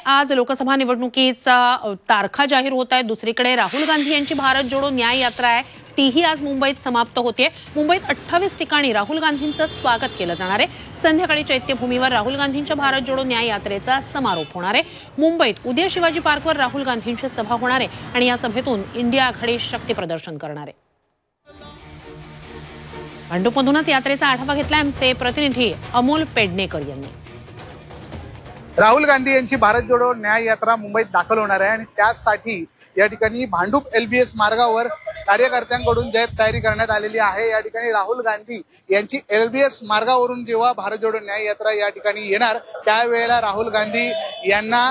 आज लोकसभा निवडणुकीचा तारखा जाहीर होत आहे। दुसरीकडे राहुल गांधी यांची भारत जोडो न्याय यात्रा आहे, तीही आज मुंबईत समाप्त होते। मुंबईत 28 ठिकाणी राहुल गांधींचं स्वागत केलं जाणार आहे। संध्याकाळी चैत्यभूमीवर राहुल गांधींच्या भारत जोडो न्याय यात्रेचा समारोप होणार आहे। मुंबईत उद्या शिवाजी पार्कवर राहुल गांधींची सभा होणार आहे आणि या सभेतून इंडिया आघाडी शक्ती प्रदर्शन करणार आहे। भांडूपमधूनच यात्रेचा आढावा घेतला आमचे प्रतिनिधी अमोल पेडणेकर यांनी। राहुल गांधी यांची भारत जोडो न्याय यात्रा मुंबईत दाखल होणार आहे आणि त्यासाठी या ठिकाणी भांडूप LBS मार्गावर कार्यकर्त्यांकडून जय्यत तयारी करण्यात आलेली आहे। या ठिकाणी राहुल गांधी यांची LBS मार्गावरून जेव्हा भारत जोडो न्याय यात्रा या ठिकाणी येणार त्यावेळेला राहुल गांधी यांना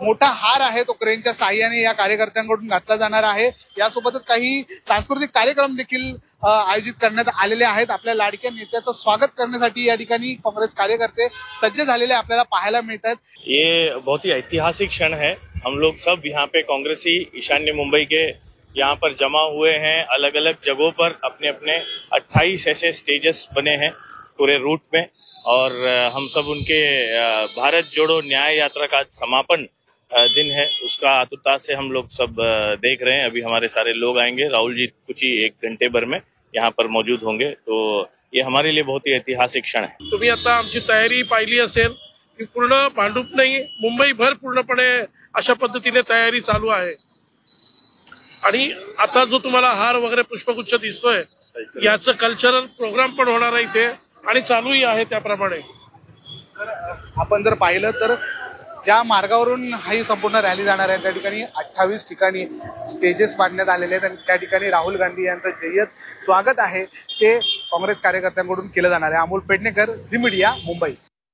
मोठा हार आहे तो क्रेनच्या साहाय्याने या कार्यकर्त्यांकडून घातला जाणार आहे। यासोबतच काही सांस्कृतिक कार्यक्रम देखील आयोजित करण्यात आलेले आहेत। आपल्या लाडक्या नेत्याचं स्वागत करण्यासाठी या ठिकाणी कांग्रेस कार्यकर्ते सज्ज झालेले आपल्याला पाहायला मिळतात। ये बहुत ही ऐतिहासिक क्षण है। हम लोग सब यहाँ पे कांग्रेसी ईशान्य मुंबई के यहाँ पर जमा हुए हैं। अलग अलग जगहों पर अपने अपने 28 ऐसे स्टेजेस बने हैं पूरे रूट में और हम सब उनके भारत जोड़ो न्याय यात्रा का समापन दिन है, उसका आतुरता से हम लोग सब देख रहे हैं। अभी हमारे सारे लोग आएंगे, राहुल जी कुछ ही 1 घंटे भर में यहाँ पर मौजूद होंगे, तो ये हमारे लिए बहुत ही ऐतिहासिक क्षण है। तुम्ही आता आमची तयारी पाहिली असेल की पूर्ण भांडूप नाही मुंबईभर पूर्णपणे अशा पद्धतीने तयारी चालू आहे आणि आता जो तुम्हाला हार वगैरे पुष्पगुच्छ दिसतोय याचं कल्चरल प्रोग्राम पण होणार आहे इथे आणि चालूही आहे त्याप्रमाणे। आपण जर पाहिलं तर ज्या मार्गावरून ही संपूर्ण रॅली जाणार आहे त्या ठिकाणी 28 ठिकाणी स्टेजेस बांधण्यात आलेले आहेत आणि त्या ठिकाणी राहुल गांधी यांचं जय्यत स्वागत आहे ते काँग्रेस कार्यकर्त्यांकडून केलं जाणार आहे। Amol Pednekar, Zee Media, Mumbai.